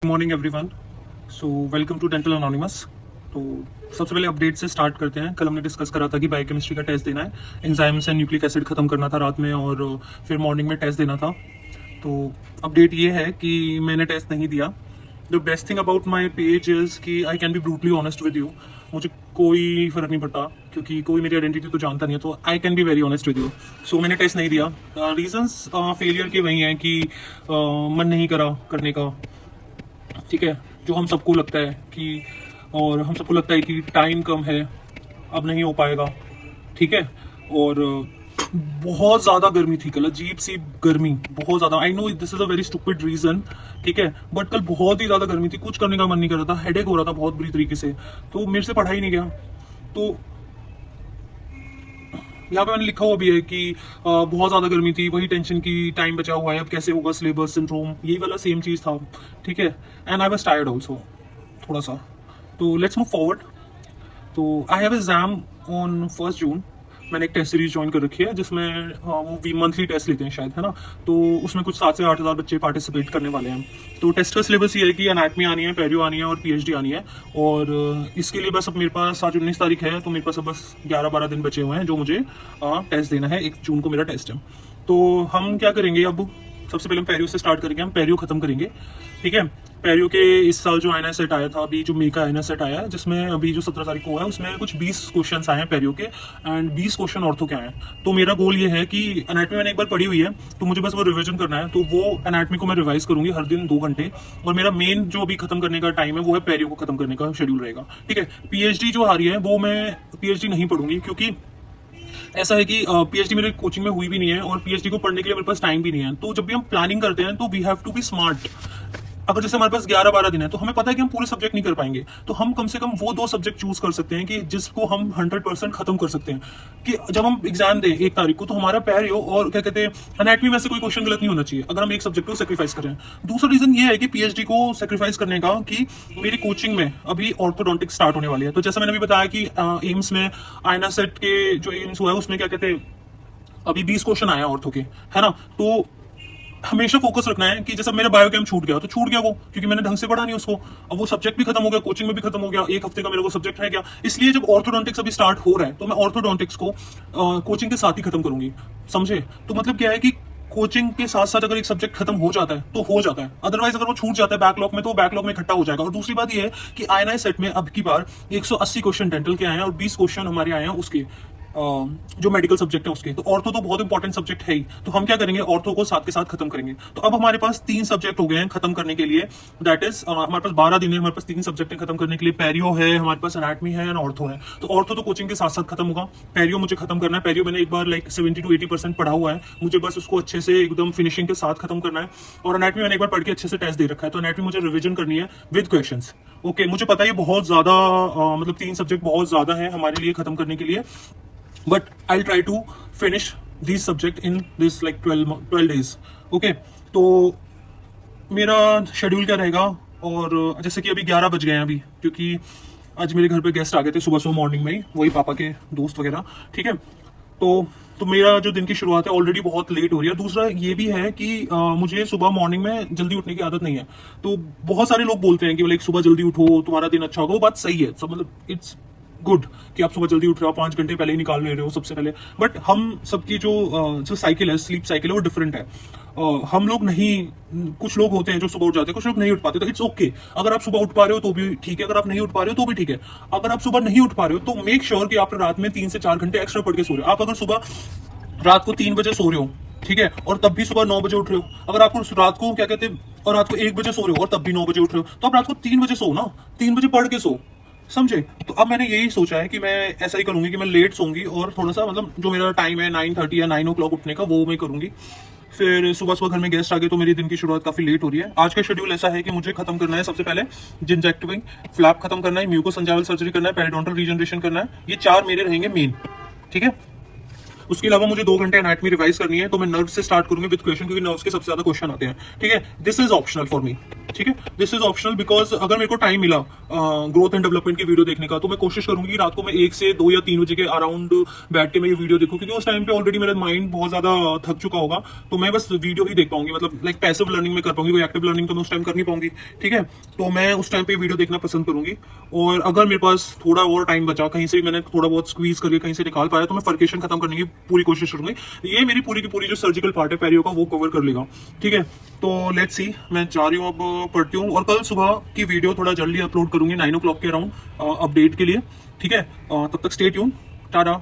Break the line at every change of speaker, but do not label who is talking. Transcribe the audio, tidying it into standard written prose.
Morning everyone. So welcome to dental anonymous. तो सबसे पहले अपडेट से स्टार्ट करते हैं। कल हमने डिस्कस करा था कि बायोकेमिस्ट्री का टेस्ट देना है, एंजाइम्स एंड न्यूक्लिक एसिड खत्म करना था रात में और फिर मॉर्निंग में टेस्ट देना था। तो अपडेट ये है कि मैंने टेस्ट नहीं दिया। The best thing about my page is कि I can be brutally honest with you. मुझे कोई फर्क नहीं पड़ता क्योंकि कोई मेरी आइडेंटिटी तो जानता नहीं है, तो I can be very honest with you. So मैंने टेस्ट नहीं दिया। रीजंस फेलियर के वही हैं कि मन नहीं करा करने का, ठीक है, जो हम सबको लगता है कि, और हम सबको लगता है कि टाइम कम है, अब नहीं हो पाएगा, ठीक है। और बहुत ज़्यादा गर्मी थी कल, अजीब सी गर्मी, बहुत ज़्यादा। I know this is a very stupid reason, ठीक है, बट कल बहुत ही ज़्यादा गर्मी थी, कुछ करने का मन नहीं कर रहा था, हेडेक हो रहा था बहुत बुरी तरीके से, तो मेरे से पढ़ा ही नहीं गया। तो यहाँ पे मैंने लिखा हुआ भी है कि बहुत ज़्यादा गर्मी थी, वही टेंशन की टाइम बचा हुआ है, अब कैसे होगा सिलेबस, सिंड्रोम, यही वाला सेम चीज़ था, ठीक है। And I was tired also थोड़ा सा। तो लेट्स मूव फॉरवर्ड। तो आई हैव एग्जाम ऑन 1 जून। मैंने एक टेस्ट सीरीज ज्वाइन कर रखी है जिसमें वो मंथली टेस्ट लेते हैं शायद, है ना। तो उसमें कुछ 7 से 8 हज़ार बच्चे पार्टिसिपेट करने वाले हैं। तो टेस्ट का सिलेबस ये है कि एनाटमी आनी है, पेरियो आनी है और पीएचडी आनी है। और इसके लिए बस अब मेरे पास आज 19 तारीख है, तो मेरे पास अब बस 11-12 दिन बचे हुए हैं जो मुझे टेस्ट देना है। 1 जून को मेरा टेस्ट है। तो हम क्या करेंगे अब, सबसे पहले हम पेरियो से स्टार्ट करेंगे। हम पेरियो खत्म करेंगे, ठीक है। पेरियो के इस साल जो आईना सेट आया था, अभी जो मे का आईना सेट आया है, जिसमें अभी जो 17 तारीख को है, उसमें कुछ 20 क्वेश्चंस आए हैं पेरियो के, एंड 20 क्वेश्चन ऑर्थो के आए हैं। तो मेरा गोल ये है कि एनाटमी मैंने एक बार पढ़ी हुई है, तो मुझे बस वो रिवीजन करना है। तो वो एनाटमी को मैं रिवाइज करूंगी हर दिन 2 घंटे। और मेरा मेन जो अभी खत्म करने का टाइम है वो है पेरियो को खत्म करने का शेड्यूल रहेगा, ठीक है। पीएचडी जो आ रही है वो मैं पीएचडी नहीं पढ़ूंगी, क्योंकि ऐसा है कि पीएचडी मेरे कोचिंग में हुई भी नहीं है और पीएचडी को पढ़ने के लिए मेरे पास टाइम भी नहीं है। तो जब भी हम प्लानिंग करते हैं तो we have to be smart. अगर जैसे हमारे पास 11-12 दिन है तो हमें पता है कि हम पूरे सब्जेक्ट नहीं कर पाएंगे, तो हम कम से कम वो 2 सब्जेक्ट चूज कर सकते हैं कि जिसको हम 100% खत्म कर सकते हैं। कि जब हम एग्जाम दें 1 तारीख को, तो हमारा पेरियो और क्या कहते हैं एनाटमी में से कोई क्वेश्चन गलत नहीं होना चाहिए अगर हम एक सब्जेक्ट को सेक्रीफाइस करें। दूसरा रीजन ये है कि पीएचडी को सेक्रीफाइस करने का कि मेरी कोचिंग में अभी ऑर्थोडोंटिक्स स्टार्ट होने वाली है। तो जैसा मैंने अभी बताया कि एम्स में आईना सेट के जो एम्स हुआ है उसमें क्या कहते हैं अभी 20 क्वेश्चन आया ऑर्थो के, है ना। तो हमेशा फोकस रखना है कि जैसे मेरा बायोकेम छूट गया तो छूट गया वो, क्योंकि मैंने ढंग से पढ़ा नहीं उसको। अब वो सब्जेक्ट भी खत्म हो गया, कोचिंग में भी खत्म हो गया, 1 हफ्ते का मेरे को सब्जेक्ट रह गया। इसलिए जब ऑर्थोडोंटिक्स अभी स्टार्ट हो रहा है तो मैं ऑर्थोडोंटिक्स को कोचिंग के साथ ही खत्म करूंगी, समझे। तो मतलब क्या है कि कोचिंग के साथ साथ अगर एक सब्जेक्ट खत्म हो जाता है तो हो जाता है, अदरवाइज अगर वो छूट जाता है बैकलॉग में तो बैकलॉग में इकट्ठा हो जाएगा। और दूसरी बात ये है कि आईएनआई सेट में अब की बार 180 क्वेश्चन डेंटल के आए हैं और 20 क्वेश्चन हमारे आए हैं उसके जो मेडिकल सब्जेक्ट है उसके। तो ऑर्थो तो बहुत इंपॉर्टेंट सब्जेक्ट है ही, तो हम क्या करेंगे, ऑर्थो को साथ के साथ खत्म करेंगे। तो अब हमारे पास 3 सब्जेक्ट हो गए हैं खत्म करने के लिए। दैट इज हमारे पास 12 दिन है, हमारे पास 3 सब्जेक्ट है खत्म करने के लिए। पेरियो है, हमारे पास एनाटमी है, ऑर्थो है। तो ऑर्थो तो कोचिंग के साथ साथ खत्म होगा, पेरियो मुझे खत्म करना है। पेरियो मैंने एक बार लाइक 70 to 80% पढ़ा हुआ है, मुझे बस उसको अच्छे से एकदम फिनिशिंग के साथ खत्म करना है। और एनाटमी मैंने एक बार पढ़ के अच्छे से टेस्ट दे रखा है, तो एनाटमी मुझे रिविजन करनी है विद क्वेश्चंस। ओके, मुझे पता है ये बहुत ज्यादा मतलब 3 सब्जेक्ट बहुत ज्यादा है हमारे लिए खत्म करने के लिए, but I'll try to finish these subject in this like 12 days. Okay, तो मेरा शेड्यूल क्या रहेगा। और जैसे कि अभी 11 बज गए हैं अभी, क्योंकि आज मेरे घर पे गेस्ट आ गए थे सुबह सुबह मॉर्निंग में ही, वही पापा के दोस्त वगैरह, ठीक है। तो मेरा जो दिन की शुरुआत है ऑलरेडी बहुत लेट हो रही है। दूसरा ये भी है कि मुझे सुबह मॉर्निंग में जल्दी उठने की आदत नहीं है। तो बहुत सारे लोग बोलते हैं कि लाइक सुबह जल्दी उठो तुम्हारा दिन अच्छा होगा, वो बात सही है, सब मतलब इट्स गुड कि आप सुबह जल्दी उठ रहे हो, 5 घंटे पहले ही निकाल ले रहे हो सबसे पहले। बट हम सबकी जो साइकिल है, स्लीप साइकिल है, वो डिफरेंट है। हम लोग नहीं, कुछ लोग होते हैं जो सुबह उठ जाते हैं, कुछ लोग नहीं उठ पाते। तो इट्स ओके, अगर आप सुबह उठ पा रहे हो तो भी ठीक है, अगर आप नहीं उठ पा रहे हो तो भी ठीक है। अगर आप सुबह नहीं उठ पा रहे हो तो मेक श्योर कि आप रात में 3 से 4 घंटे एक्स्ट्रा पढ़ के सो रहे हो। आप अगर सुबह रात को 3 बजे सो रहे हो, ठीक है, और तब भी सुबह 9 बजे उठ रहे हो, अगर आपको रात को क्या कहते हैं और रात को 1 बजे सो रहे हो और तब भी 9 बजे उठ रहे हो, तो आप रात को 3 बजे सो ना, 3 बजे पढ़ के सो, समझे। तो अब मैंने यही सोचा है कि मैं ऐसा ही करूंगी कि मैं लेट सोऊंगी और थोड़ा सा मतलब जो मेरा टाइम है 9:30 या 9 o'clock उठने का, वो मैं करूंगी। फिर सुबह सुबह घर में गेस्ट आ गए तो मेरी दिन की शुरुआत काफी लेट हो रही है। आज का शेड्यूल ऐसा है कि मुझे खत्म करना है सबसे पहले जिंजेक्टिविंग, फ्लैप खत्म करना है, म्यूकोसंजाइवल सर्जरी करना है, पेरिडोंटल रीजनरेशन करना है। ये 4 मेरे रहेंगे मेन, ठीक है। उसके अलावा मुझे 2 घंटे एनाटमी रिवाइज करनी है, तो मैं नर्व से स्टार्ट करूंगी विद क्वेश्चन, क्योंकि नर्व्स के सबसे ज्यादा क्वेश्चन आते हैं, ठीक है। This is optional for me. ठीक है, दिस इज ऑप्शनल बिकॉज अगर मेरे को टाइम मिला ग्रोथ एंड डेवलपमेंट की वीडियो देखने का, तो मैं कोशिश करूंगी कि रात को मैं 1 से 2 या 3 बजे के अराउंड बैठ के मैं ये वीडियो देखूं, क्योंकि उस टाइम पे ऑलरेडी मेरा माइंड बहुत ज्यादा थक चुका होगा, तो मैं बस वीडियो ही देख पाऊंगी, मतलब लाइक पैसिव लर्निंग में कर पाऊंगी, कोई एक्टिव लर्निंग तो मैं उस टाइम कर नहीं पाऊंगी। ठीक है, तो मैं उस टाइम पे वीडियो देखना पसंद करूंगी। और अगर मेरे पास थोड़ा और टाइम बचा, कहीं से भी मैंने थोड़ा बहुत स्क्वीज करके कहीं से निकाल पाया, तो मैं फर्केशन खत्म करने की पूरी कोशिश करूंगी। ये मेरी पूरी की पूरी जो सर्जिकल पार्ट है पैरियो का, वो कवर कर लेगा। ठीक है, तो लेट्स सी, मैं जा रही हूँ, अब पढ़ती हूँ, और कल सुबह की वीडियो थोड़ा जल्दी अपलोड करूंगी 9 o'clock के अराउंड अपडेट के लिए। ठीक है, तब तक स्टे ट्यून, टाटा।